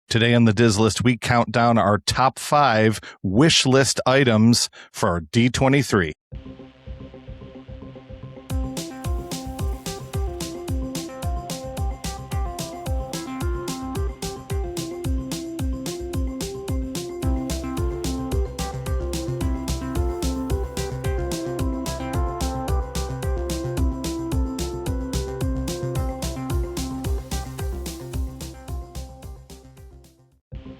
Today on the Diz List, we count down our top 5 wish list items for our D23.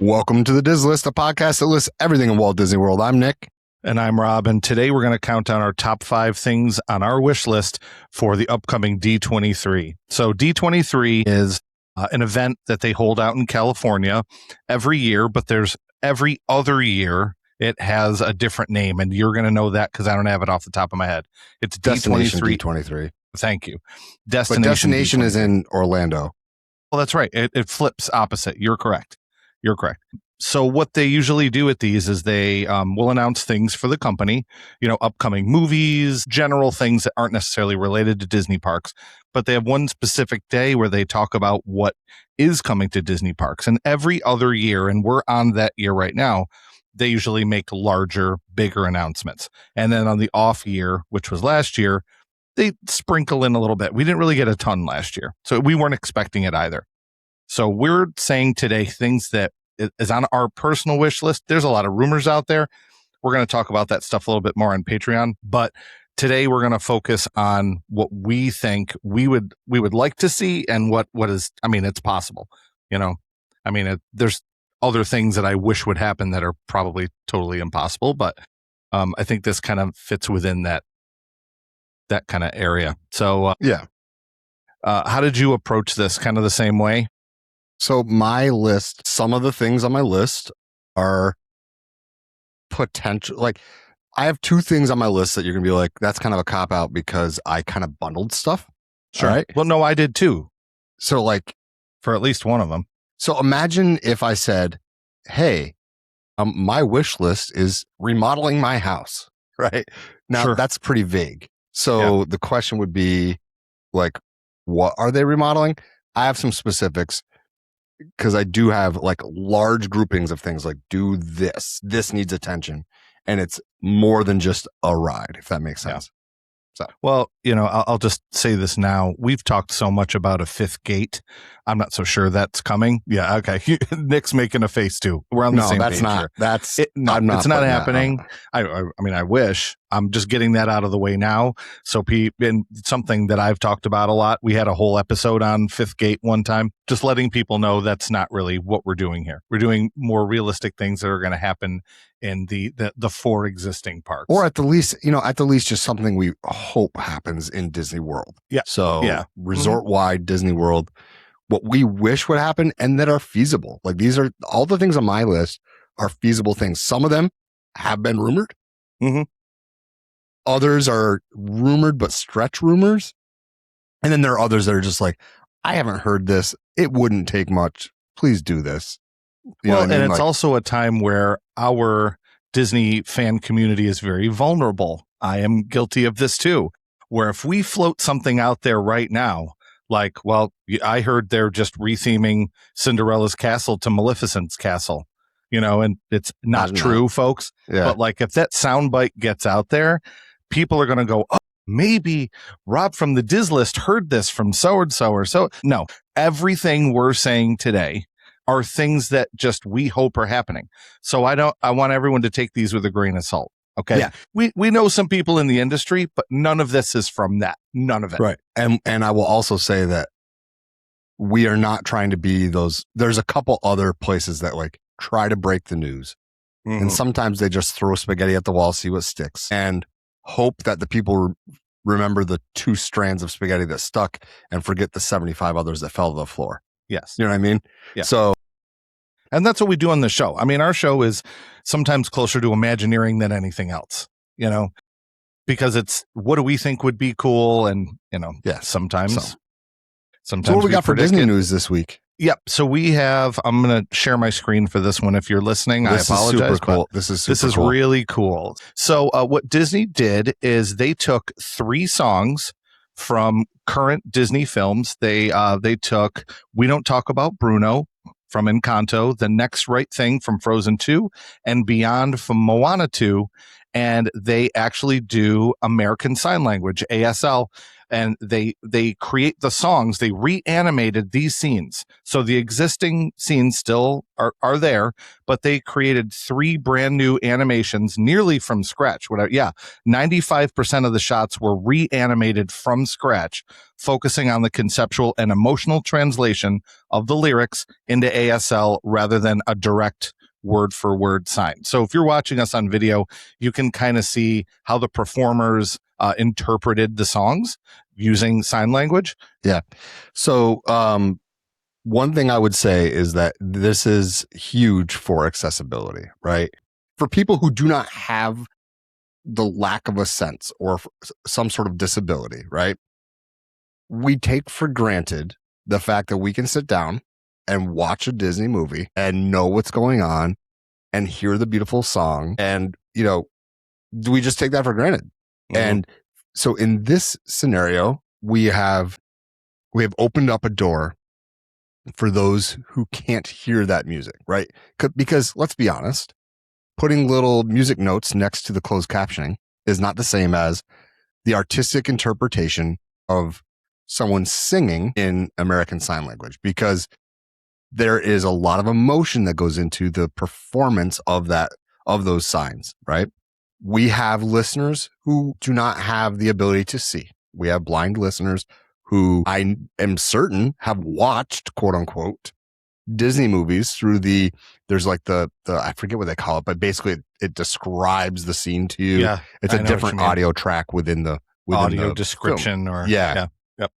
Welcome to the Diz List, a podcast that lists everything in Walt Disney World. I'm Nick. And I'm Rob, and today we're going to count down our top 5 things on our wish list for the upcoming D23. So D23 is an event that they hold out in California every year, but there's every other year it has a different name, and you're going to know that because I don't have it off the top of my head. It's Destination D23. D23. Thank you. But Destination D23. is in Orlando. Well, that's right. It flips opposite. You're correct. So what they usually do at these is they will announce things for the company, upcoming movies, general things that aren't necessarily related to Disney parks. But they have one specific day where they talk about what is coming to Disney parks. And every other year, and we're on that year right now, they usually make larger, bigger announcements. And then on the off year, which was last year, they sprinkle in a little bit. We didn't really get a ton last year, so we weren't expecting it either. So we're saying today things that is on our personal wish list. There's a lot of rumors out there. We're going to talk about that stuff a little bit more on Patreon. But today we're going to focus on what we think we would like to see and what is, it's possible. There's other things that I wish would happen that are probably totally impossible. But I think this kind of fits within that kind of area. So how did you approach this? Kind of the same way? So my list, some of the things on my list are potential. Like, I have 2 things on my list that you're going to be like, that's kind of a cop out because I kind of bundled stuff. Sure. Right? Well, no, I did too. So for at least one of them. So imagine if I said, hey, my wish list is remodeling my house, right? Now Sure. That's pretty vague. So the question would be like, what are they remodeling? I have some specifics, because I do have large groupings of things like do this needs attention, and it's more than just a ride, if that makes sense. So, well, I'll just say this now. We've talked so much about a 5th gate. I'm not so sure that's coming. Yeah. Okay. Nick's making a face too. We're on the same page here. It's it's not happening. I wish. I'm just getting that out of the way now. So and something that I've talked about a lot. We had a whole episode on 5th gate one time, just letting people know that's not really what we're doing here. We're doing more realistic things that are going to happen in the 4 existing parks. Or at the least just something we hope happens in Disney World. Yeah. So resort wide Disney World, what we wish would happen and that are feasible. Like, these are all the things on my list are feasible things. Some of them have been rumored. Mm-hmm. Others are rumored, but stretch rumors. And then there are others that are just like, I haven't heard this. It wouldn't take much. Please do this. It's also a time where our Disney fan community is very vulnerable. I am guilty of this too, where if we float something out there right now, I heard they're just retheming Cinderella's castle to Maleficent's castle, and it's not true, folks. Yeah. But if that soundbite gets out there, people are going to go, oh, maybe Rob from the Diz List heard this from so-and-so or so. No, everything we're saying today are things that just we hope are happening. So I want everyone to take these with a grain of salt. Okay. Yeah. We know some people in the industry, but none of this is from that. None of it. Right. And I will also say that we are not trying to be those. There's a couple other places that try to break the news. Mm-hmm. And sometimes they just throw spaghetti at the wall, see what sticks, and hope that the people remember the 2 strands of spaghetti that stuck and forget the 75 others that fell to the floor. Yes. You know what I mean? Yeah. So, and that's what we do on the show. Our show is sometimes closer to Imagineering than anything else, because it's what do we think would be cool. And, sometimes so what we got for Disney news this week? Yep. So we have, I'm going to share my screen for this one. If you're listening, I apologize. Super cool. This is cool. Really cool. So what Disney did is they took 3 songs from current Disney films. They took We Don't Talk About Bruno, from Encanto, The Next Right Thing from Frozen 2, and Beyond from Moana 2. And they actually do American Sign Language, ASL, and they create the songs. They reanimated these scenes. So the existing scenes still are there, but they created 3 brand new animations nearly from scratch. 95% of the shots were reanimated from scratch, focusing on the conceptual and emotional translation of the lyrics into ASL rather than a direct word for word sign. So if you're watching us on video, you can kind of see how the performers interpreted the songs using sign language. Yeah. So one thing I would say is that this is huge for accessibility, right? For people who do not have the lack of a sense or some sort of disability, right? We take for granted the fact that we can sit down and watch a Disney movie and know what's going on and hear the beautiful song. And, we just take that for granted. Mm-hmm. And so in this scenario, we have opened up a door for those who can't hear that music, right? Because let's be honest, putting little music notes next to the closed captioning is not the same as the artistic interpretation of someone singing in American Sign Language, because there is a lot of emotion that goes into the performance of those signs, right? We have listeners who do not have the ability to see. We have blind listeners who I am certain have watched, quote unquote, Disney movies through there's like the I forget what they call it, but basically it describes the scene to you. Yeah, it's a different audio track within the audio description film. Yeah. Yep.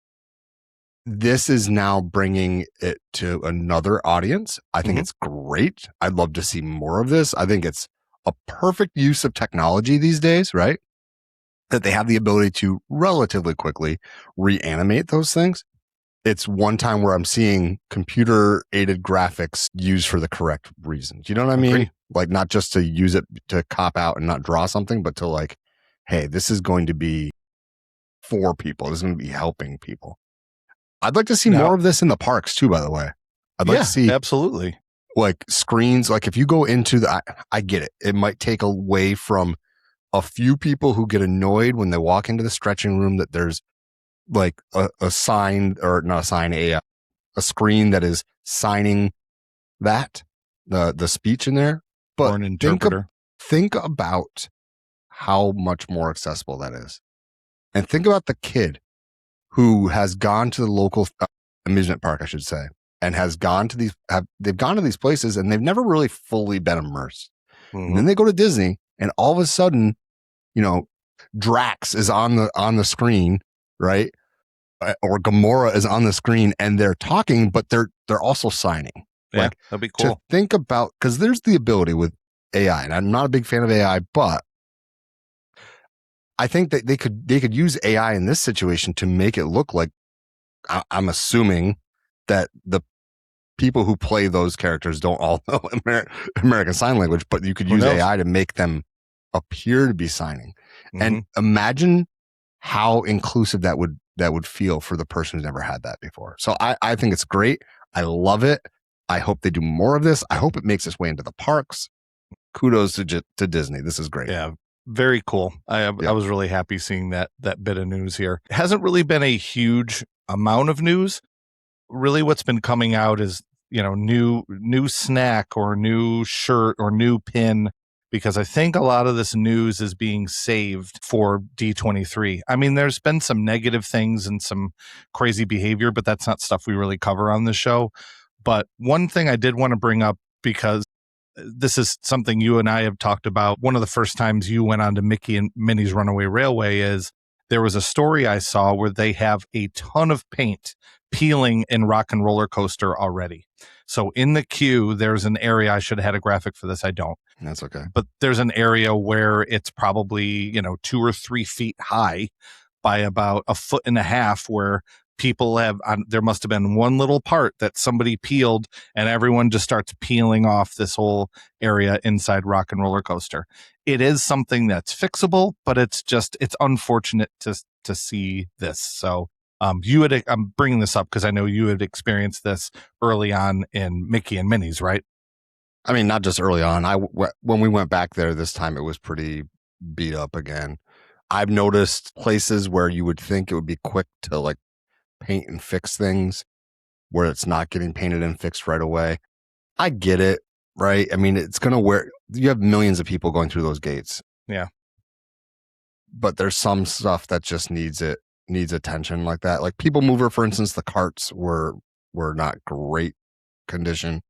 This is now bringing it to another audience. I think it's great. I'd love to see more of this. I think it's a perfect use of technology these days, right? That they have the ability to relatively quickly reanimate those things. It's one time where I'm seeing computer aided graphics used for the correct reasons. You know what I mean? Like not just to use it to cop out and not draw something, but to like, hey, this is going to be for people. This is going to be helping people. I'd like to see more of this in the parks too, by the way. I'd like to see absolutely like screens. Like if you go into I get it. It might take away from a few people who get annoyed when they walk into the stretching room that there's like a sign, or not a sign, a screen that is signing the speech in there. But or an interpreter. Think about how much more accessible that is. And think about the kid who has gone to the local amusement park, I should say, and has gone to they've gone to these places and they've never really fully been immersed. Mm-hmm. And then they go to Disney and all of a sudden, Drax is on the screen, right? Or Gamora is on the screen and they're talking, but they're also signing. Yeah, that'd be cool. To think about, because there's the ability with AI, and I'm not a big fan of AI, but I think that they could use AI in this situation to make it look like, I'm assuming that the people who play those characters don't all know American Sign Language, but you could use AI to make them appear to be signing. Mm-hmm. And imagine how inclusive that would feel for the person who's never had that before. So I think it's great. I love it. I hope they do more of this. I hope it makes its way into the parks. Kudos to Disney. This is great. Yeah, very cool. I was really happy seeing that bit of news here. It hasn't really been a huge amount of news. Really what's been coming out is, new snack or new shirt or new pin, because I think a lot of this news is being saved for D23. I mean, there's been some negative things and some crazy behavior, but that's not stuff we really cover on the show. But one thing I did want to bring up, because this is something you and I have talked about. One of the first times you went on to Mickey and Minnie's Runaway Railway is there was a story I saw where they have a ton of paint peeling in Rock and Roller Coaster already. So in the queue, there's an area, I should have had a graphic for this, I don't. That's okay. But there's an area where it's probably, 2 or 3 feet high by about 1.5 feet, where people there must have been one little part that somebody peeled and everyone just starts peeling off this whole area inside Rock and Roller Coaster. It is something that's fixable, but it's unfortunate to see this. So I'm bringing this up because I know you had experienced this early on in Mickey and Minnie's, right? I mean, not just early on. When we went back there this time, it was pretty beat up again. I've noticed places where you would think it would be quick to like paint and fix things, where it's not getting painted and fixed right away. I get it, right? I mean, it's going to you have millions of people going through those gates. Yeah. But there's some stuff that just needs attention like that. Like People Mover, for instance, the carts were not great condition.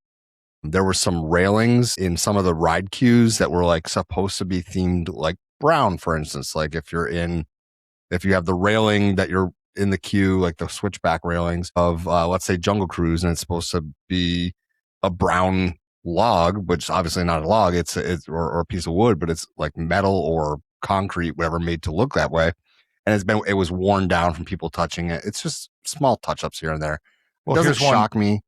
There were some railings in some of the ride queues that were like supposed to be themed like brown, for instance. Like if you have the railing that you're in the queue, like the switchback railings of, let's say Jungle Cruise, and it's supposed to be a brown log, which is obviously not a log, it's or a piece of wood, but it's like metal or concrete, whatever, made to look that way. And it was worn down from people touching it. It's just small touch-ups here and there. Well, it doesn't shock me.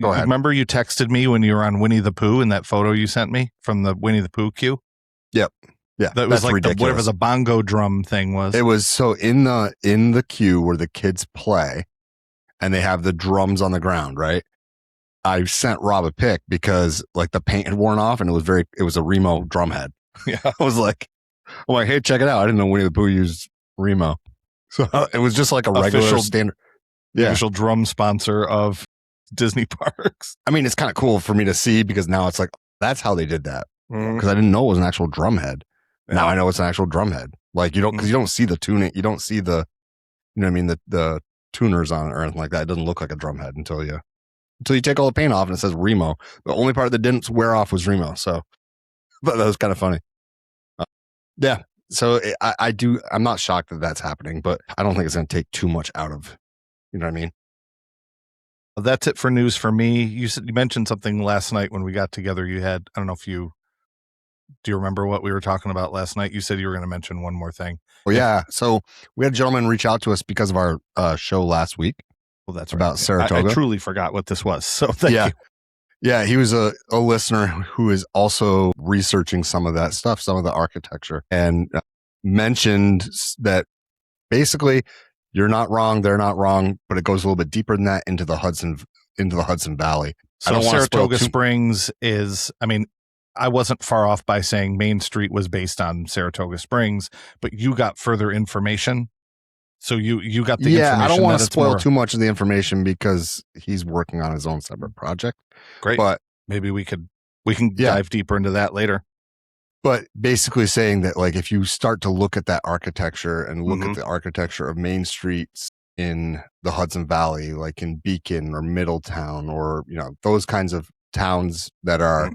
Go ahead. Remember you texted me when you were on Winnie the Pooh in that photo you sent me from the Winnie the Pooh queue? Yep. Yeah. That was like whatever the bongo drum thing was. It was so in the queue where the kids play and they have the drums on the ground, right? I sent Rob a pic because like the paint had worn off and it was a Remo drum head. Yeah. I was like, hey, check it out. I didn't know Winnie the Pooh used Remo. So it was just like a regular standard. Yeah. Official drum sponsor of Disney parks. I mean, it's kind of cool for me to see because now it's like, that's how they did that. Because I didn't know it was an actual drum head. Yeah. Now I know it's an actual drum head. Like because you don't see the tuning. You don't see the, you know what I mean? The tuners on it or anything like that. It doesn't look like a drum head until you take all the paint off and it says Remo. The only part that didn't wear off was Remo. So, but that was kind of funny. Yeah. So I'm not shocked that that's happening, but I don't think it's going to take too much out of, you know what I mean? Well, that's it for news for me. You mentioned something last night when we got together. I don't know if do you remember what we were talking about last night? You said you were going to mention one more thing. Well, yeah. So we had a gentleman reach out to us because of our show last week. Well, that's about right. Saratoga. I truly forgot what this was. So thank you. Yeah, he was a listener who is also researching some of that stuff, some of the architecture, and mentioned that basically you're not wrong, they're not wrong, but it goes a little bit deeper than that into the Hudson Valley. So Saratoga Springs is, I mean, I wasn't far off by saying Main Street was based on Saratoga Springs, but you got further information. So you got the information. Yeah, I don't want to spoil too much of the information because he's working on his own separate project. Great. But maybe we can dive deeper into that later. But basically saying that like if you start to look at that architecture and look at the architecture of main streets in the Hudson Valley, like in Beacon or Middletown or, you know, those kinds of towns that are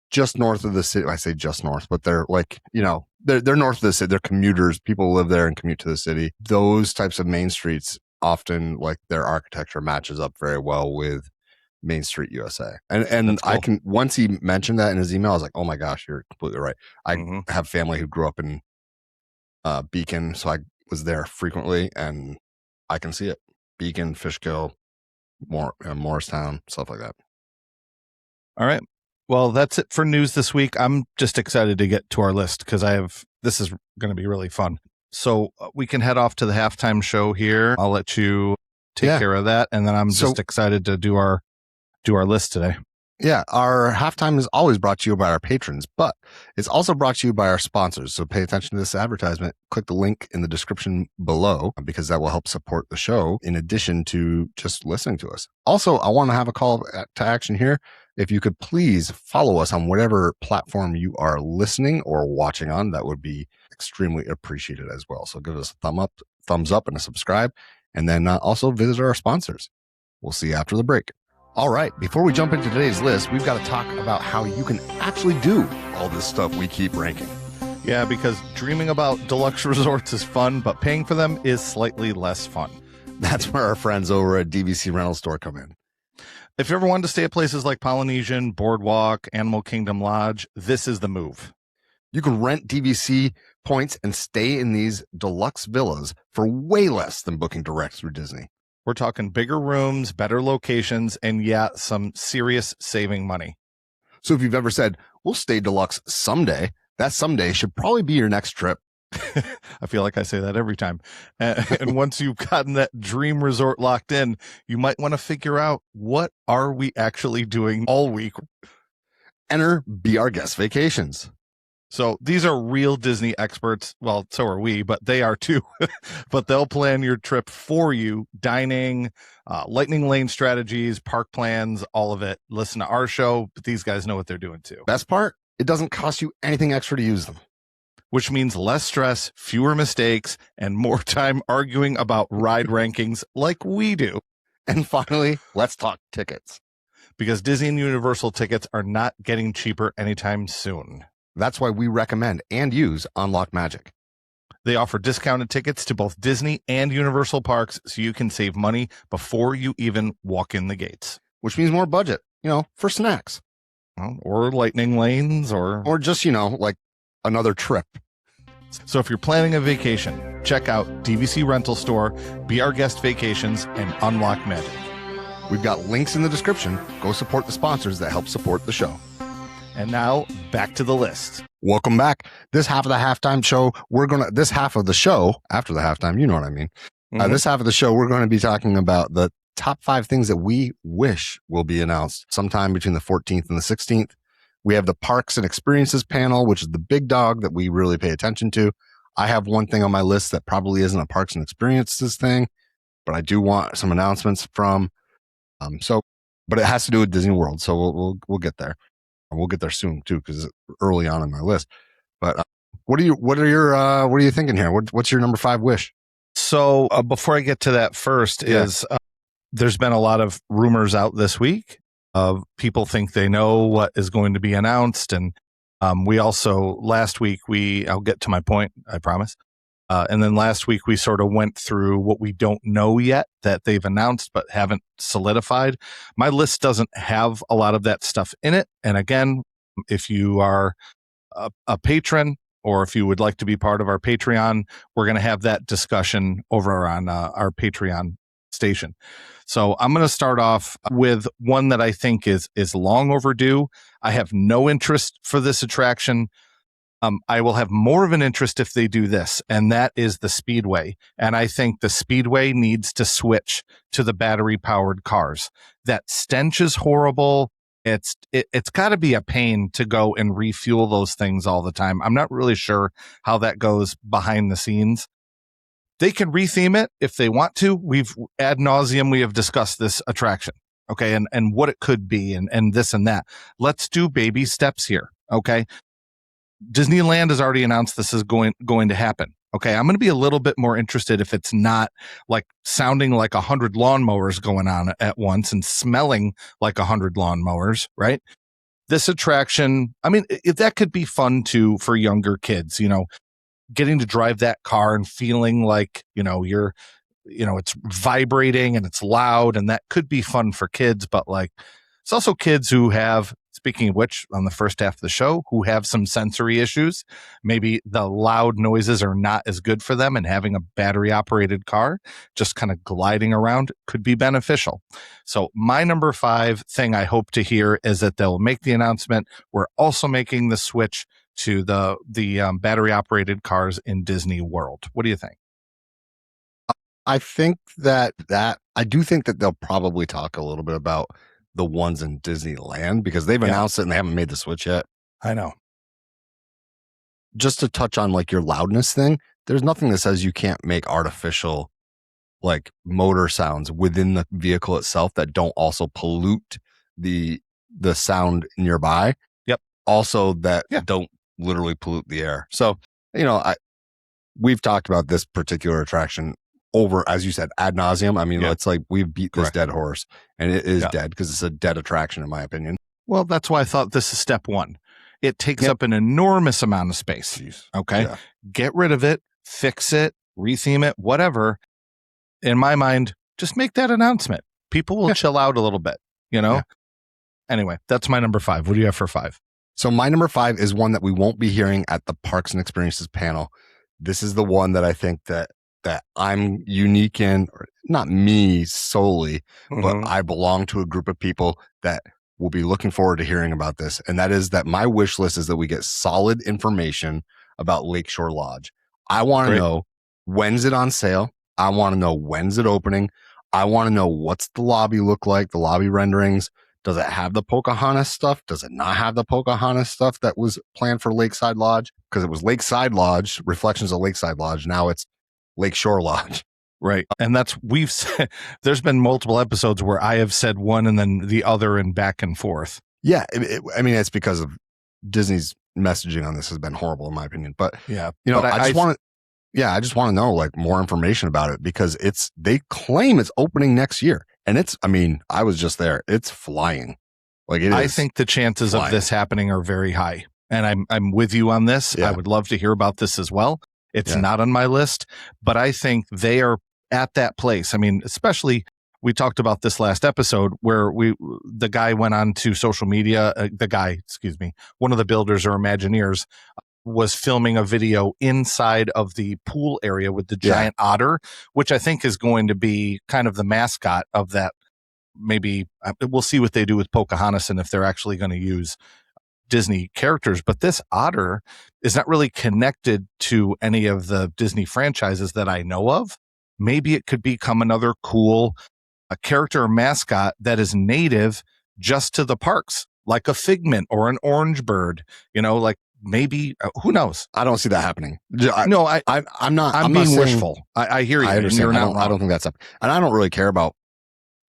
just north of the city. I say just north, but they're like, you know, they're north of the city. They're commuters. People live there and commute to the city. Those types of main streets often, like, their architecture matches up very well with Main Street USA. And cool. Once he mentioned that in his email, I was like, oh my gosh, you're completely right. I have family who grew up in Beacon, so I was there frequently and I can see it. Beacon, Fishkill, Morristown, stuff like that. All right. Well, that's it for news this week. I'm just excited to get to our list because this is going to be really fun. So we can head off to the halftime show here. I'll let you take care of that. And then I'm just excited to do our list today. Yeah. Our halftime is always brought to you by our patrons, but it's also brought to you by our sponsors. So pay attention to this advertisement. Click the link in the description below because that will help support the show in addition to just listening to us. Also, I want to have a call to action here. If you could please follow us on whatever platform you are listening or watching on, that would be extremely appreciated as well. So give us a thumbs up and a subscribe, and then also visit our sponsors. We'll see you after the break. All right. Before we jump into today's list, we've got to talk about how you can actually do all this stuff we keep ranking. Yeah, because dreaming about deluxe resorts is fun, but paying for them is slightly less fun. That's where our friends over at DVC Rental Store come in. If you ever wanted to stay at places like Polynesian, Boardwalk, Animal Kingdom Lodge, this is the move. You can rent DVC points and stay in these deluxe villas for way less than booking direct through Disney. We're talking bigger rooms, better locations, and some serious saving money. So if you've ever said, we'll stay deluxe someday, that someday should probably be your next trip. I feel like I say that every time. And once you've gotten that dream resort locked in, you might want to figure out, what are we actually doing all week? Enter Be Our Guest Vacations. So these are real Disney experts. Well, so are we, but they are too. But they'll plan your trip for you: dining, lightning lane strategies, park plans, all of it. Listen to our show, but these guys know what they're doing too. Best part, it doesn't cost you anything extra to use them. Which means less stress, fewer mistakes, and more time arguing about ride rankings like we do. And finally, let's talk tickets. Because Disney and Universal tickets are not getting cheaper anytime soon. That's why we recommend and use Unlock Magic. They offer discounted tickets to both Disney and Universal parks, so you can save money before you even walk in the gates. Which means more budget, for snacks. Or lightning lanes, or just, like another trip. So if you're planning a vacation, check out DVC Rental Store, Be Our Guest Vacations, and Unlock Magic. We've got links in the description. Go support the sponsors that help support the show. And now, back to the list. Welcome back. This half of the halftime show, this half of the show, after the halftime, you know what I mean. This half of the show, we're going to be talking about the top 5 things that we wish will be announced sometime between the 14th and the 16th. We have the Parks and Experiences panel, which is the big dog that we really pay attention to. I have one thing on my list that probably isn't a Parks and Experiences thing, but I do want some announcements from. But it has to do with Disney World, so we'll get there. We'll get there soon too, because it's early on my list. But what are you thinking here? What's your number 5 wish? So before I get to that, first is there's been a lot of rumors out this week of people think they know what is going to be announced, and we also last week I'll get to my point, I promise. And then last week we sort of went through what we don't know yet that they've announced but haven't solidified. My list doesn't have a lot of that stuff in it. And again, if you are a patron, or if you would like to be part of our Patreon, we're going to have that discussion over on our Patreon station. So I'm going to start off with one that I think is long overdue. I have no interest for this attraction. I will have more of an interest if they do this, and that is the Speedway. And I think the Speedway needs to switch to the battery-powered cars. That stench is horrible. It's got to be a pain to go and refuel those things all the time. I'm not really sure how that goes behind the scenes. They can retheme it if they want to. We've ad nauseum, we have discussed this attraction, okay, and what it could be, and this and that. Let's do baby steps here, okay? Disneyland has already announced this is going to happen. Okay, I'm going to be a little bit more interested if it's not like sounding like 100 lawnmowers going on at once and smelling like 100 lawnmowers, right? This attraction, I mean, that could be fun too for younger kids, getting to drive that car and feeling like, it's vibrating and it's loud, and that could be fun for kids, but like, it's also kids who have, speaking of which, on the first half of the show, who have some sensory issues. Maybe the loud noises are not as good for them, and having a battery operated car just kind of gliding around could be beneficial. So my number 5 thing I hope to hear is that they'll make the announcement. We're also making the switch to the battery operated cars in Disney World. What do you think? I think that I do think that they'll probably talk a little bit about the ones in Disneyland, because they've announced it and they haven't made the switch yet. I know. Just to touch on like your loudness thing, there's nothing that says you can't make artificial like motor sounds within the vehicle itself that don't also pollute the sound nearby. Yep. Also that don't literally pollute the air. So, we've talked about this particular attraction over, as you said, ad nauseum. I mean, it's like we've beat this dead horse, and it is dead because it's a dead attraction, in my opinion. Well, that's why I thought this is step 1. It takes up an enormous amount of space. Jeez. Okay. Yeah. Get rid of it, fix it, retheme it, whatever. In my mind, just make that announcement. People will chill out a little bit, Yeah. Anyway, that's my number 5. What do you have for 5? So my number 5 is one that we won't be hearing at the Parks and Experiences panel. This is the one that I think that I'm unique in, or not me solely, but I belong to a group of people that will be looking forward to hearing about this. And that is that my wish list is that we get solid information about Lakeshore Lodge. I want to Great. know, when's it on sale? I want to know, when's it opening? I want to know, what's the lobby look like, the lobby renderings. Does it have the Pocahontas stuff? Does it not have the Pocahontas stuff that was planned for Lakeside Lodge? Because it was Lakeside Lodge, Reflections of Lakeside Lodge. Now it's Lakeshore Lodge. Right. And that's, we've said, there's been multiple episodes where I have said one and then the other and back and forth. Yeah. I mean, it's because of Disney's messaging on this has been horrible, in my opinion. But, yeah, you know, I just want to know like more information about it, because they claim it's opening next year. And I was just there. It's flying. Like it is. I think the chances of this happening are very high. And I'm with you on this. Yeah. I would love to hear about this as well. It's not on my list, but I think they are at that place. I mean, especially, we talked about this last episode where the guy went on to social media, one of the builders or Imagineers was filming a video inside of the pool area with the giant otter, which I think is going to be kind of the mascot of that. Maybe we'll see what they do with Pocahontas and if they're actually going to use Disney characters, but this otter is not really connected to any of the Disney franchises that I know of. Maybe it could become another cool character or mascot that is native just to the parks, like a Figment or an Orange Bird, like maybe, who knows? I don't see that happening. I'm not. I'm being wishful. I hear you. I understand. I don't think that's up. And I don't really care about,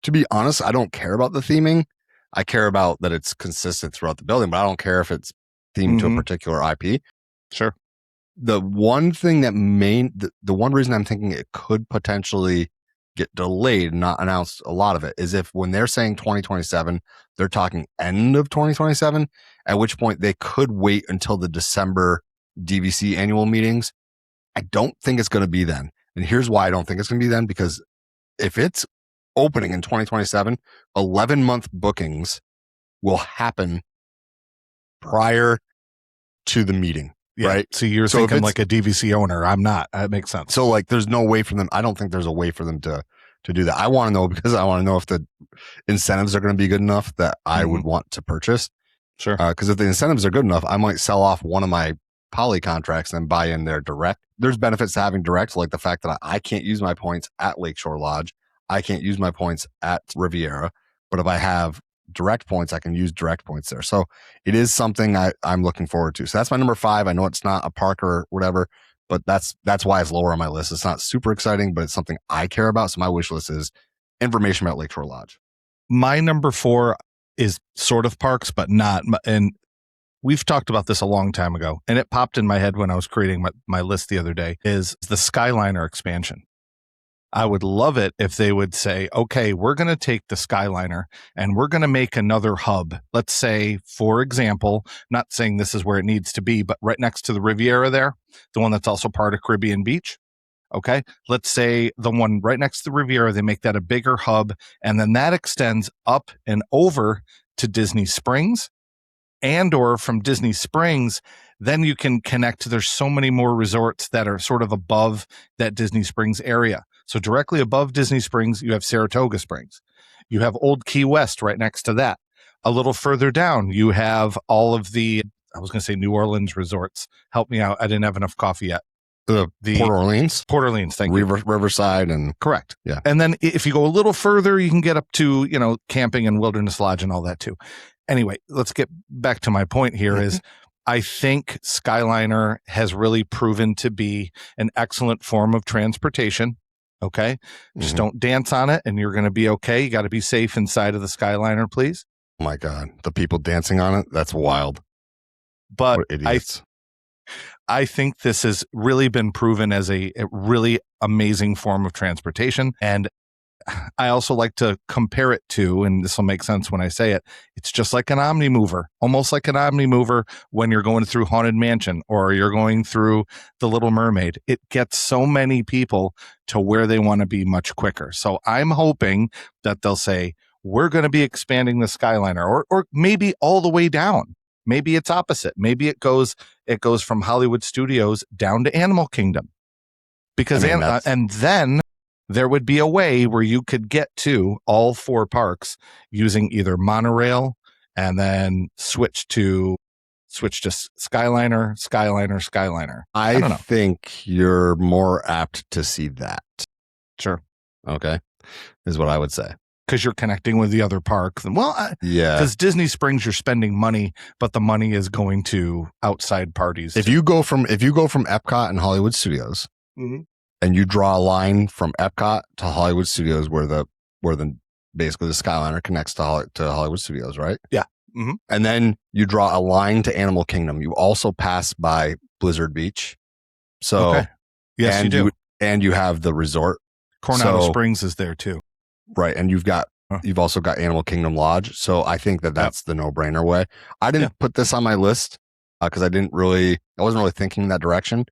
to be honest, I don't care about the theming. I care about that it's consistent throughout the building, but I don't care if it's themed to a particular IP. Sure. The one thing the one reason I'm thinking it could potentially get delayed and not announced, a lot of it, is if when they're saying 2027, they're talking end of 2027, at which point they could wait until the December DVC annual meetings. I don't think it's going to be then. And here's why I don't think it's going to be then, because if it's opening in 2027, 11-month bookings will happen prior to the meeting. Yeah. Right. So you're thinking like a DVC owner. I'm not. That makes sense. So like there's no way for them. I don't think there's a way for them to do that. I want to know, because I want to know if the incentives are going to be good enough that I would want to purchase. Sure. Because if the incentives are good enough, I might sell off one of my poly contracts and buy in their direct. There's benefits to having direct, like the fact that I can't use my points at Lakeshore Lodge. I can't use my points at Riviera. But if I have direct points, I can use direct points there. So it is something I'm looking forward to. So that's my number 5. I know it's not a park or whatever, but that's why it's lower on my list. It's not super exciting, but it's something I care about. So my wish list is information about Lakeshore Lodge. My number 4 is sort of parks, but not. And we've talked about this a long time ago, and it popped in my head when I was creating my list the other day, is the Skyliner expansion. I would love it if they would say, okay, we're going to take the Skyliner and we're going to make another hub. Let's say, for example, not saying this is where it needs to be, but right next to the Riviera there, the one that's also part of Caribbean Beach. Okay. Let's say the one right next to the Riviera, they make that a bigger hub, and then that extends up and over to Disney Springs, and or from Disney Springs, then you can connect. There's so many more resorts that are sort of above that Disney Springs area. So directly above Disney Springs, you have Saratoga Springs. You have Old Key West right next to that. A little further down, you have all of the, I was going to say New Orleans resorts. Help me out. I didn't have enough coffee yet. The Port Orleans? Port Orleans, thank you. Riverside and... Correct. Yeah. And then if you go a little further, you can get up to, camping and Wilderness Lodge and all that too. Anyway, let's get back to my point here is I think Skyliner has really proven to be an excellent form of transportation. Okay. Just don't dance on it and you're going to be okay. You got to be safe inside of the Skyliner, please. Oh my God. The people dancing on it. That's wild. But I think this has really been proven as a really amazing form of transportation. And I also like to compare it to, and this will make sense when I say it, it's just like an Omnimover, almost like an Omnimover when you're going through Haunted Mansion or you're going through The Little Mermaid. It gets so many people to where they want to be much quicker. So I'm hoping that they'll say, we're going to be expanding the Skyliner, or maybe all the way down. Maybe it's opposite. Maybe it goes from Hollywood Studios down to Animal Kingdom. Because and then there would be a way where you could get to all 4 parks using either monorail and then switch to switch to Skyliner. I don't know. think you're more apt to see that. Sure. Okay. Is what I would say. Because you're connecting with the other parks. Yeah. Because Disney Springs, you're spending money, but the money is going to outside parties. If you go from Epcot and Hollywood Studios, and you draw a line from Epcot to Hollywood Studios, where the basically the Skyliner connects to Hollywood Studios, right? Yeah. And then you draw a line to Animal Kingdom. You also pass by Blizzard Beach. So, okay. Yes, you do. And you have the resort. Coronado Springs is there too. Right. And you've also got Animal Kingdom Lodge. So I think that's the no-brainer way. I didn't put this on my list because I wasn't really thinking that direction.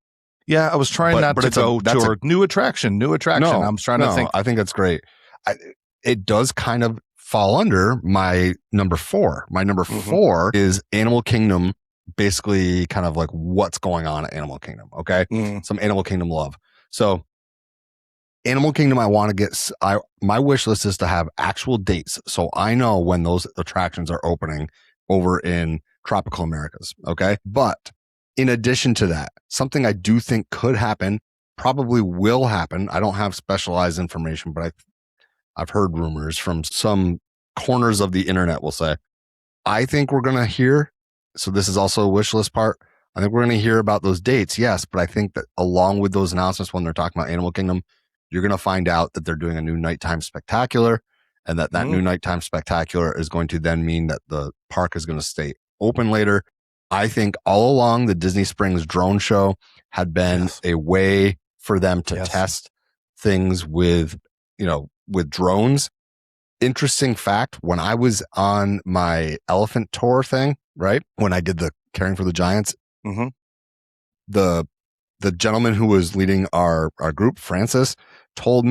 Yeah, I was trying not to go to a new attraction. No, I'm trying to think. I think that's great. It does kind of fall under my number 4. My number 4 is Animal Kingdom, basically kind of like what's going on at Animal Kingdom. Okay. Some Animal Kingdom love. So Animal Kingdom, I want to get, my wish list is to have actual dates. So I know when those attractions are opening over in Tropical Americas. Okay. But in addition to that, something I do think could happen, probably will happen. I don't have specialized information, but I've heard rumors from some corners of the internet, will say. I think we're going to hear, so this is also a wish list part. I think we're going to hear about those dates. Yes. But I think that along with those announcements, when they're talking about Animal Kingdom, you're going to find out that they're doing a new nighttime spectacular, and that new nighttime spectacular is going to then mean that the park is going to stay open later. I think all along the Disney Springs drone show had been a way for them to test things with drones. Interesting fact, when I was on my elephant tour thing, right? When I did the Caring for the Giants, the gentleman who was leading our group, Francis, told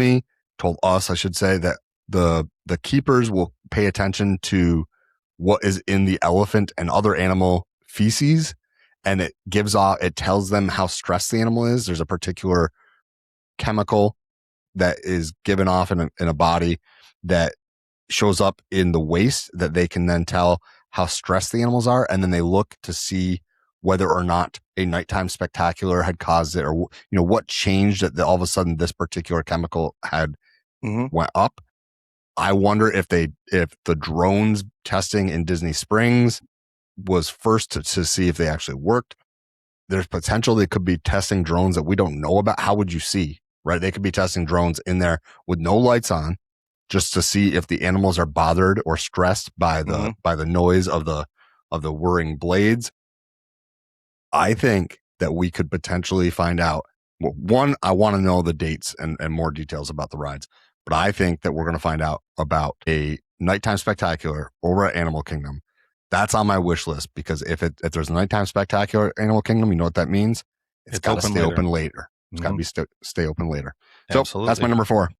us, I should say, that the keepers will pay attention to what is in the elephant and other animal feces, and it tells them how stressed the animal is. There's a particular chemical that is given off in a body that shows up in the waste that they can then tell how stressed the animals are, and then they look to see whether or not a nighttime spectacular had caused it, or what changed that all of a sudden this particular chemical had went up. I wonder if the drones testing in Disney Springs was first to see if they actually worked. There's potential they could be testing drones that we don't know about. How would you see, right? They could be testing drones in there with no lights on, just to see if the animals are bothered or stressed by the noise of the whirring blades. I think that we could potentially find out. Well, one, I want to know the dates and more details about the rides, but I think that we're going to find out about a nighttime spectacular over at Animal Kingdom. That's on my wish list, because if there's a nighttime spectacular at Animal Kingdom, you know what that means? It's got to stay open later. It's got to be stay open later. So that's my number 4.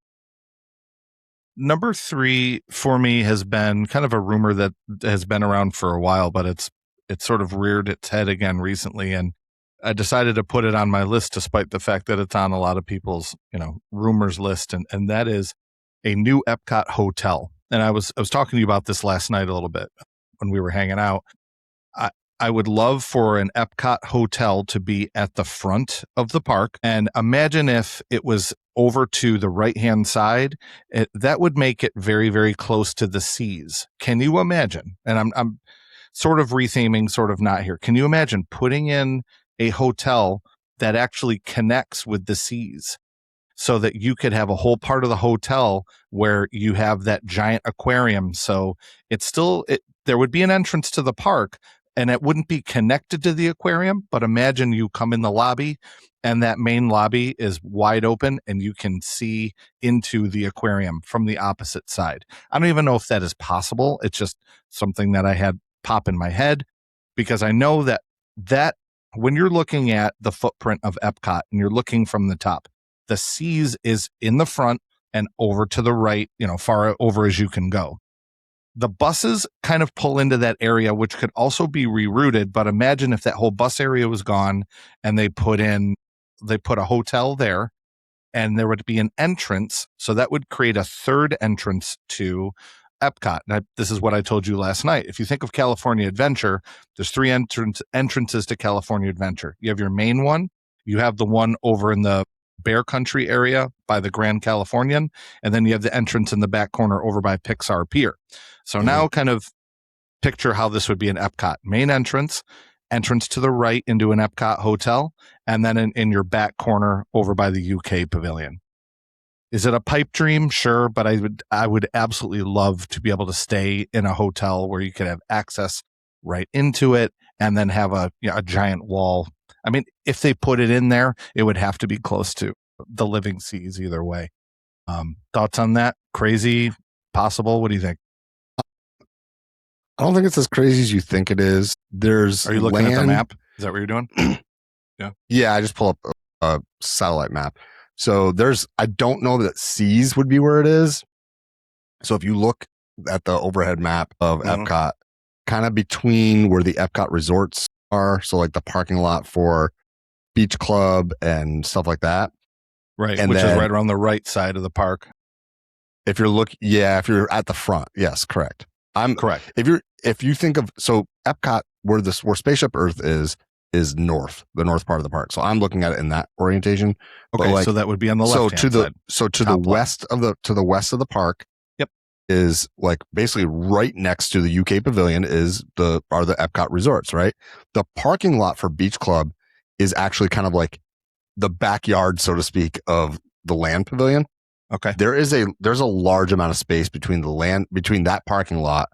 Number 3 for me has been kind of a rumor that has been around for a while, but it's sort of reared its head again recently, and I decided to put it on my list despite the fact that it's on a lot of people's rumors list, and that is a new EPCOT hotel. And I was talking to you about this last night a little bit when we were hanging out. I would love for an EPCOT hotel to be at the front of the park, and imagine if it was over to the right-hand side. That would make it very, very close to the seas. Can you imagine? And I'm sort of retheming, sort of not here. Can you imagine putting in a hotel that actually connects with the seas, so that you could have a whole part of the hotel where you have that giant aquarium? So there would be an entrance to the park, and it wouldn't be connected to the aquarium, but imagine you come in the lobby and that main lobby is wide open and you can see into the aquarium from the opposite side. I don't even know if that is possible. It's just something that I had pop in my head, because I know that when you're looking at the footprint of EPCOT and you're looking from the top, the seas is in the front and over to the right, far over as you can go. The buses kind of pull into that area, which could also be rerouted. But imagine if that whole bus area was gone and they put a hotel there, and there would be an entrance. So that would create a third entrance to Epcot, and this is what I told you last night. If you think of California Adventure, there's three entrances to California Adventure. You have your main one. You have the one over in the Bear Country area by the Grand Californian, and then you have the entrance in the back corner over by Pixar Pier. So now kind of picture how this would be an Epcot. Main entrance to the right into an Epcot hotel, and then in your back corner over by the UK Pavilion. Is it a pipe dream? Sure, but I would absolutely love to be able to stay in a hotel where you could have access right into it and then have a giant wall. I mean, if they put it in there, it would have to be close to the living seas either way. Thoughts on that? Crazy? Possible? What do you think? I don't think it's as crazy as you think it is. Are you looking at the map? Is that what you're doing? Yeah, I just pull up a satellite map. So I don't know that seas would be where it is. So if you look at the overhead map of Epcot, kind of between where the Epcot resorts are, so like the parking lot for Beach Club and stuff like that. Right, and which is right around the right side of the park. If you're at the front, yes, correct. I'm correct. If you think of, so Epcot, where Spaceship Earth is north, the north part of the park. So I'm looking at it in that orientation. Okay, so that would be on the left side. So to the west of the park, is like basically right next to the UK Pavilion are the Epcot resorts, right? The parking lot for Beach Club is actually kind of like the backyard, so to speak, of the land pavilion. Okay. There's a large amount of space between that parking lot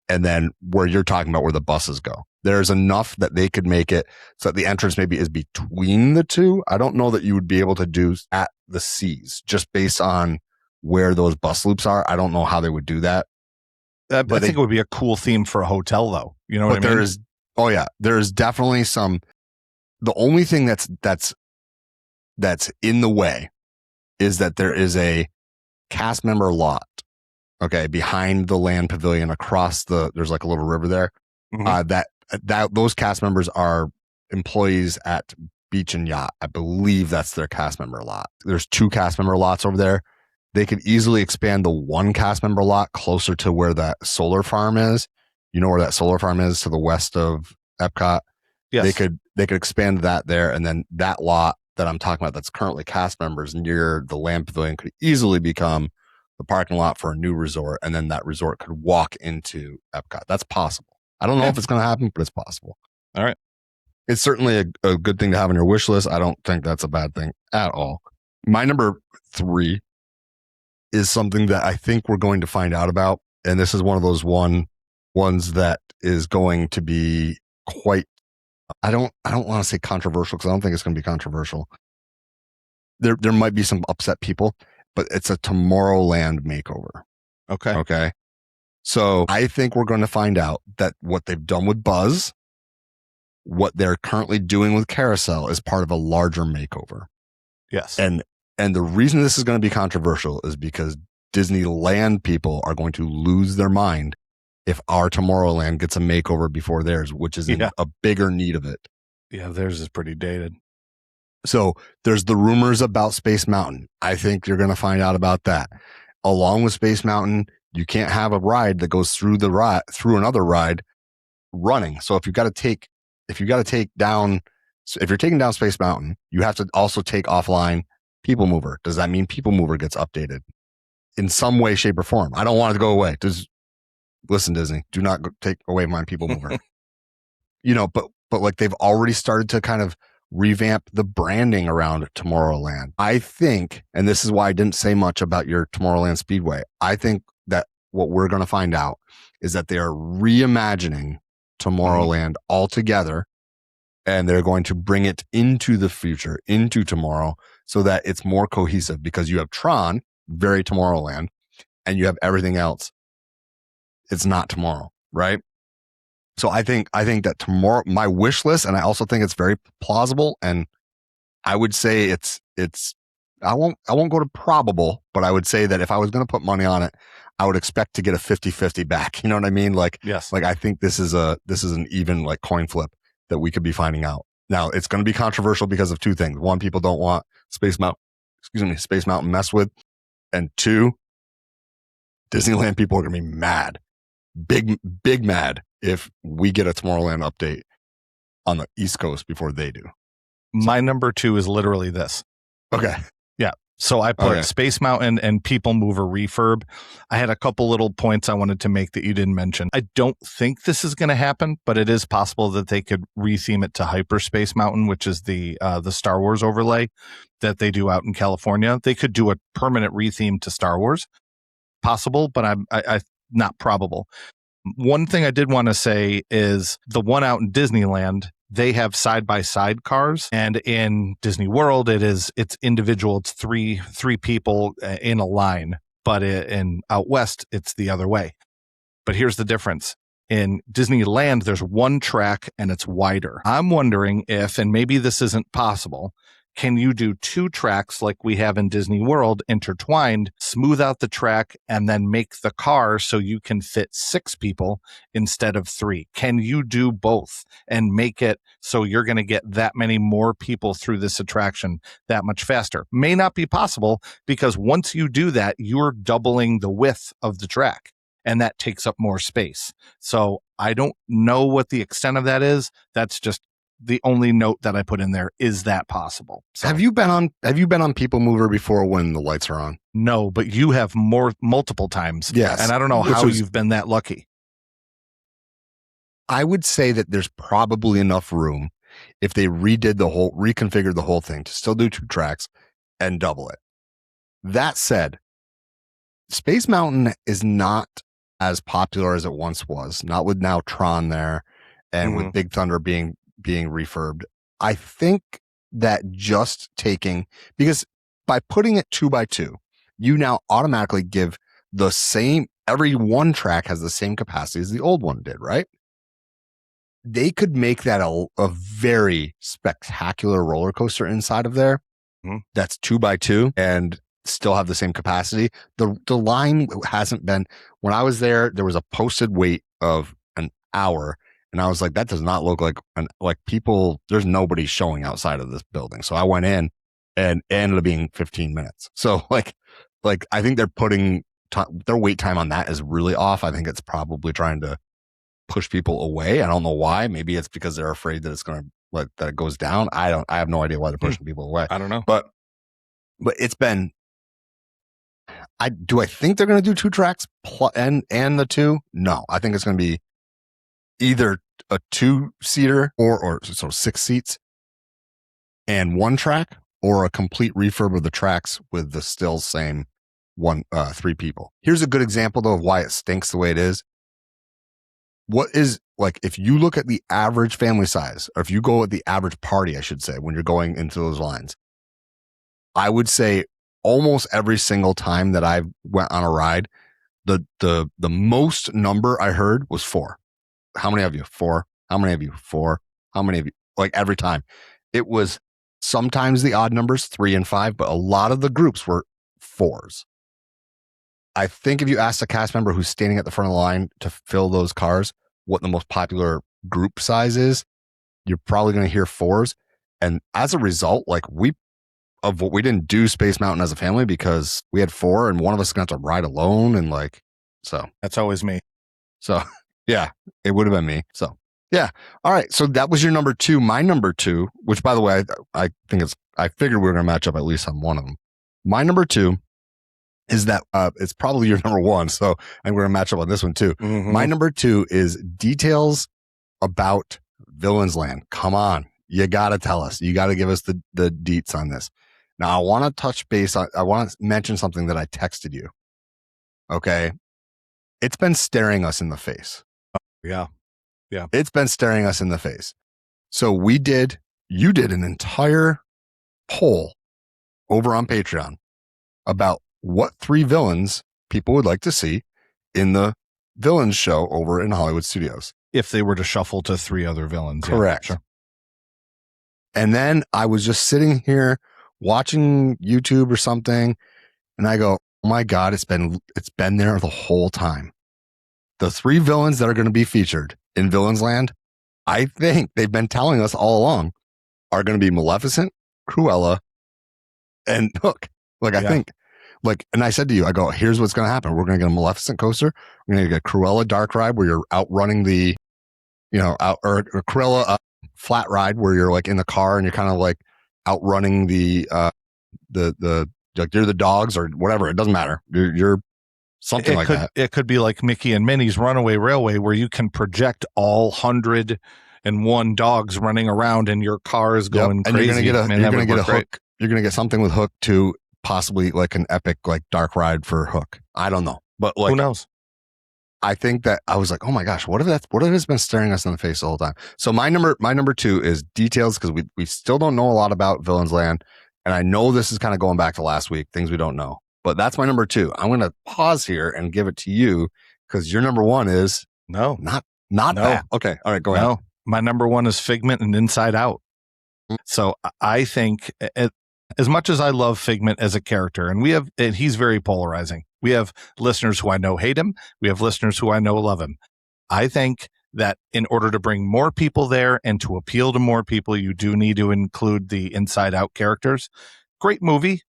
and then where you're talking about where the buses go. There's enough that they could make it so that the entrance maybe is between the two. I don't know that you would be able to do at the seas just based on where those bus loops are. I don't know how they would do that. I think it would be a cool theme for a hotel, though. You know what I mean? There is definitely some. The only thing that's in the way is that there is a cast member lot, okay, behind the land pavilion there's like a little river there. That those cast members are employees at Beach and Yacht. I believe that's their cast member lot. There's 2 cast member lots over there. They could easily expand the 1 cast member lot closer to where that solar farm is. You know where that solar farm is to the west of Epcot? Yes. They could expand that there, and then that lot that I'm talking about that's currently cast members near the land pavilion could easily become the parking lot for a new resort, and then that resort could walk into Epcot. That's possible. I don't know if it's going to happen, but it's possible. All right. It's certainly a good thing to have on your wish list. I don't think that's a bad thing at all. My number 3 is something that I think we're going to find out about. And this is one of those ones that is going to be quite, I don't want to say controversial because I don't think it's going to be controversial. There might be some upset people, but it's a Tomorrowland makeover. Okay. So I think we're going to find out that what they've done with Buzz, what they're currently doing with Carousel is part of a larger makeover. Yes. And the reason this is going to be controversial is because Disneyland people are going to lose their mind if our Tomorrowland gets a makeover before theirs, which is in a bigger need of it. Yeah, theirs is pretty dated. So there's the rumors about Space Mountain. I think you're going to find out about that. Along with Space Mountain, you can't have a ride that goes through another ride running. So if you're taking down Space Mountain, you have to also take offline People Mover. Does that mean People Mover gets updated in some way, shape, or form? I don't want it to go away. Listen, Disney, do not take away my People Mover. But like they've already started to kind of revamp the branding around Tomorrowland. I think, and this is why I didn't say much about your Tomorrowland Speedway. I think that what we're going to find out is that they are reimagining Tomorrowland altogether, and they're going to bring it into the future, into tomorrow, so that it's more cohesive, because you have Tron, very Tomorrowland, and you have everything else. It's not tomorrow, right? So I think that tomorrow, my wish list, and I also think it's very plausible, and I would say I won't go to probable, but I would say that if I was going to put money on it, I would expect to get a 50-50 back. You know what I mean? Like, yes. Like I think this is an even like coin flip that we could be finding out. Now it's going to be controversial because of 2 things. 1, people don't want Space Mountain messed with. And 2, Disneyland people are going to be mad. Big mad if we get a Tomorrowland update on the East Coast before they do. My number 2 is literally this. Okay. Yeah. So I put Space Mountain and People Mover refurb. I had a couple little points I wanted to make that you didn't mention. I don't think this is going to happen, but it is possible that they could retheme it to Hyperspace Mountain, which is the Star Wars overlay that they do out in California. They could do a permanent retheme to Star Wars. Possible, but I not probable. One thing I did want to say is the one out in Disneyland, they have side-by-side cars, and in Disney World it's individual. It's three people in a line, but in out west it's the other way. But here's the difference. In Disneyland, there's one track and it's wider. I'm wondering if, and maybe this isn't possible, can you do 2 tracks like we have in Disney World intertwined, smooth out the track, and then make the car so you can fit 6 people instead of 3? Can you do both and make it so you're going to get that many more people through this attraction that much faster? May not be possible, because once you do that, you're doubling the width of the track, and that takes up more space. So I don't know what the extent of that is. That's just the only note that I put in there. Is that possible? So, Have you been on People Mover before when the lights are on? No, but you have multiple times. Yes. And I don't know how you've been that lucky. I would say that there's probably enough room if they reconfigured the whole thing to still do 2 tracks and double it. That said, Space Mountain is not as popular as it once was, not with now Tron there and with Big Thunder being refurbed. I think that because by putting it 2 by 2, you now automatically give the same, every one track has the same capacity as the old one did, right? They could make that a very spectacular roller coaster inside of there. That's 2 by 2 and still have the same capacity. The line hasn't been, when I was there was a posted wait of an hour. And I was like, that does not look like people, there's nobody showing outside of this building. So I went in and it ended up being 15 minutes. So like I think they're putting their wait time on that is really off. I think it's probably trying to push people away. I don't know why. Maybe it's because they're afraid that it's going to, that it goes down. I have no idea why they're pushing people away. I don't know. But it's been, do I think they're going to do 2 tracks and the 2? No, I think it's going to be either a 2-seater or so 6 seats and 1 track, or a complete refurb of the tracks with the still same 3 people. Here's a good example though of why it stinks the way it is. What is, like, if you look at the average family size, or if you go at the average party, I should say, when you're going into those lines, I would say almost every single time that I went on a ride, the most number I heard was 4. How many of you? 4. How many of you? 4. How many of you? Like every time. It was sometimes the odd numbers, 3 and 5, but a lot of the groups were 4s. I think if you asked a cast member who's standing at the front of the line to fill those cars what the most popular group size is, you're probably going to hear 4s. And as a result, we didn't do Space Mountain as a family because we had 4 and one of us got to ride alone. And so that's always me. So yeah, it would have been me. So yeah. All right. So that was your number 2. My number 2, which by the way, I figured we were going to match up at least on one of them. My number 2 is that it's probably your number 1. So I'm going to match up on this one too. My number 2 is details about Villains Land. Come on. You got to tell us. You got to give us the deets on this. Now I want to touch base on, I want to mention something that I texted you. Okay. It's been staring us in the face. Yeah. It's been staring us in the face. So you did an entire poll over on Patreon about what 3 villains people would like to see in the villains show over in Hollywood Studios. If they were to shuffle to 3 other villains. Correct. Yeah, sure. And then I was just sitting here watching YouTube or something, and I go, oh my God, it's been there the whole time. The 3 villains that are going to be featured in Villains Land, I think they've been telling us all along, are going to be Maleficent, Cruella, and Hook. I think like, and I said to you, I go, here's what's going to happen. We're going to get a Maleficent coaster. We're going to get a Cruella dark ride where you're outrunning the, or a Cruella flat ride where you're like in the car and you're kind of like outrunning the like you're the dogs or whatever. It doesn't matter. You're something like that. It could be like Mickey and Minnie's Runaway Railway, where you can project all 101 dogs running around and your car is going crazy. And you're going to get a Hook. You're going to get something with Hook too, possibly like an epic like dark ride for Hook. I don't know, but like who knows? I think that I was like, oh my gosh, what if it's been staring us in the face the whole time? So my number 2 is details, because we still don't know a lot about Villains Land. And I know this is kind of going back to last week, things we don't know. But that's my number 2. I'm going to pause here and give it to you because your number 1 is not that. Okay. All right. Go ahead. My number 1 is Figment and Inside Out. So I think as much as I love Figment as a character, and he's very polarizing. We have listeners who I know hate him. We have listeners who I know love him. I think that in order to bring more people there and to appeal to more people, you do need to include the Inside Out characters. Great movie,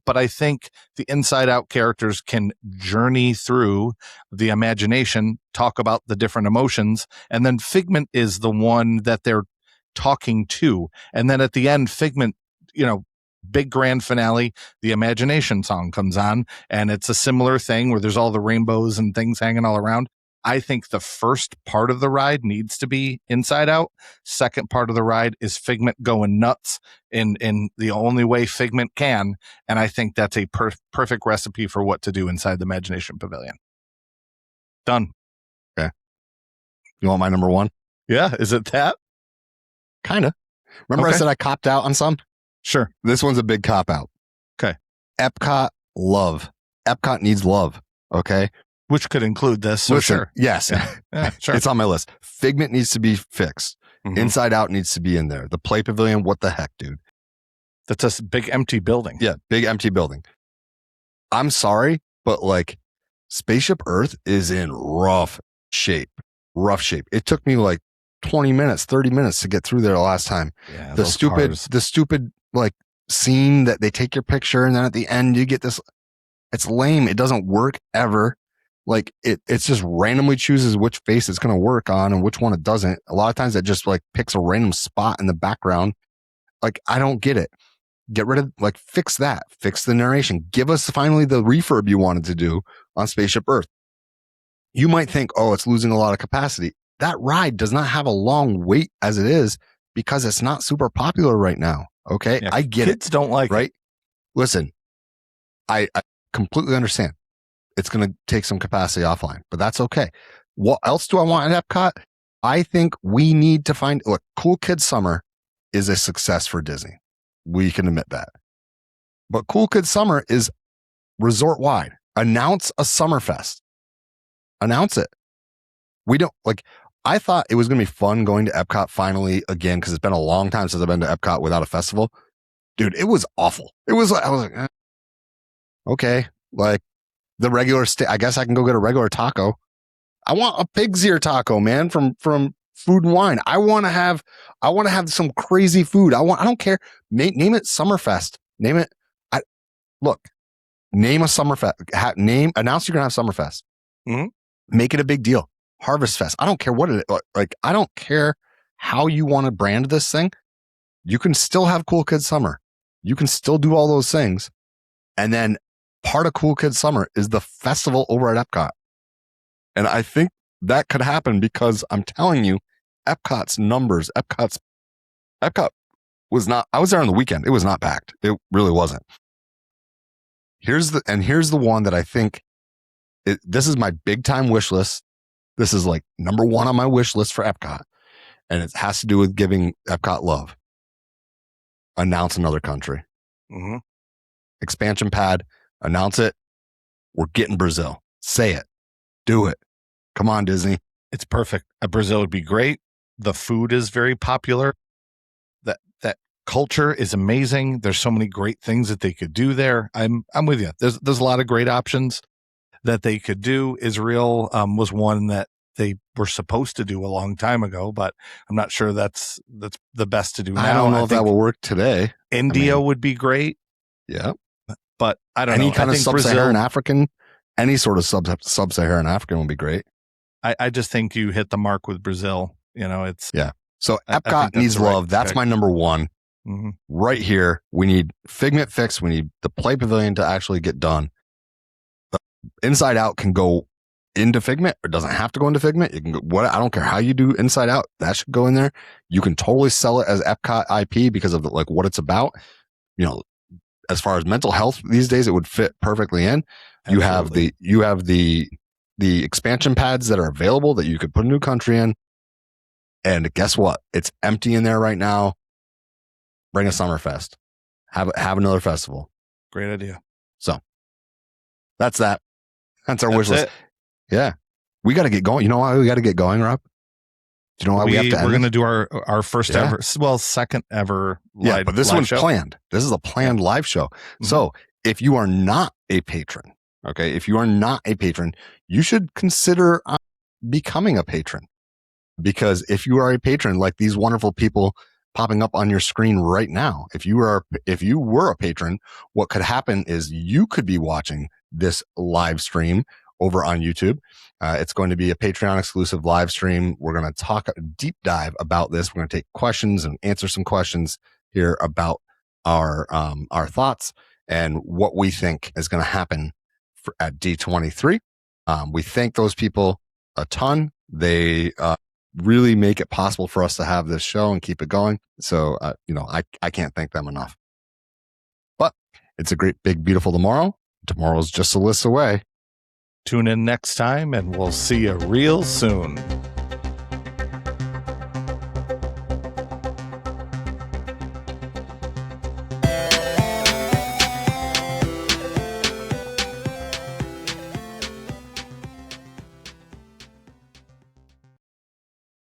but I think the Inside Out characters can journey through the imagination, talk about the different emotions, and then Figment is the one that they're talking to. And then at the end, Figment, big grand finale, the imagination song comes on, and it's a similar thing where there's all the rainbows and things hanging all around. I think the first part of the ride needs to be Inside Out. Second part of the ride is Figment going nuts in the only way Figment can. And I think that's a perfect recipe for what to do inside the Imagination Pavilion. Done. Okay. You want my number 1? Yeah. Is it that? Kind of. Remember I said I copped out on some? Sure. This one's a big cop out. Okay. EPCOT love. EPCOT needs love. Okay. Which could include this. So listen, sure. Yes. Yeah, sure. It's on my list. Figment needs to be fixed. Mm-hmm. Inside Out needs to be in there. The Play Pavilion, what the heck, dude? That's a big empty building. Yeah, big empty building. I'm sorry, but like Spaceship Earth is in rough shape. It took me like 20 minutes, 30 minutes to get through there last time. Yeah, the stupid like scene that they take your picture and then at the end you get this. It's lame. It doesn't work ever. Like it's just randomly chooses which face it's going to work on and which one it doesn't. A lot of times it just like picks a random spot in the background. Like, I don't get it. Get rid of, like, fix that. Fix the narration. Give us finally the refurb you wanted to do on Spaceship Earth. You might think, oh, it's losing a lot of capacity. That ride does not have a long wait as it is because it's not super popular right now. Okay. Yeah, I get it. Kids don't like right? it. Listen, I completely understand. It's going to take some capacity offline, but that's okay. What else do I want at Epcot? I think we need to find, look, Cool Kids Summer is a success for Disney. We can admit that. But Cool Kids Summer is resort wide. Announce a Summerfest. Announce it. We don't, like, I thought it was going to be fun going to Epcot finally again, because it's been a long time since I've been to Epcot without a festival. Dude, it was awful. It was like, I was like, okay, like the regular I guess I can go get a regular taco. I want a pig's ear taco, man, from Food and Wine. I want to have some crazy food. I don't care. Name it Summerfest. Name it. Name a Summerfest. Announce you're going to have Summerfest. Mm-hmm. Make it a big deal. Harvest Fest. I don't care what it is. Like, I don't care how you want to brand this thing. You can still have Cool Kids Summer. You can still do all those things. And then part of Cool Kids Summer is the festival over at Epcot. And I think that could happen because I'm telling you, Epcot's numbers, Epcot was not, I was there on the weekend. It was not packed. It really wasn't. Here's the one that I think, this is my big time wish list. This is like number one on my wish list for Epcot. And it has to do with giving Epcot love. Announce another country. Mm-hmm. Expansion pad. Announce it. We're getting Brazil. Say it. Do it. Come on, Disney. It's perfect. Brazil would be great. The food is very popular. That culture is amazing. There's so many great things that they could do there. I'm with you. There's a lot of great options that they could do. Israel was one that they were supposed to do a long time ago, but I'm not sure that's the best to do now. I don't know if that will work today. India would be great. Yeah. But I don't know. Any kind I of think sub-Saharan Brazil, African, any sort of sub-Saharan African would be great. I just think you hit the mark with Brazil. It's So I EPCOT think that's needs the right love. That's pick. my number one. Mhm. Right here, we need Figment fixed. We need the Play Pavilion to actually get done. Inside Out can go into Figment, or doesn't have to go into Figment. You can go, I don't care how you do Inside Out. That should go in there. You can totally sell it as EPCOT IP because of what it's about. As far as mental health these days, it would fit perfectly in. Absolutely. You have the expansion pads that are available that you could put a new country in. And guess what? It's empty in there right now. Bring a Summerfest. Have another festival. Great idea. So that's that. That's our wish list. Yeah. We got to get going. You know why we got to get going, Rob? Do you know why we have to end We're going to this? do our first ever, second ever live. But this one's show. planned. This is a planned live show. Mm-hmm. So if you are not a patron, okay, you should consider becoming a patron. Because if you are a patron, like these wonderful people popping up on your screen right now, if you were a patron, what could happen is you could be watching this live stream over on YouTube. It's going to be a Patreon exclusive live stream. We're going to talk a deep dive about this. We're going to take questions and answer some questions here about our thoughts and what we think is going to happen at D23. We thank those people a ton. They really make it possible for us to have this show and keep it going. So, I can't thank them enough. But it's a great, big, beautiful tomorrow. Tomorrow's just a list away. Tune in next time, and we'll see you real soon.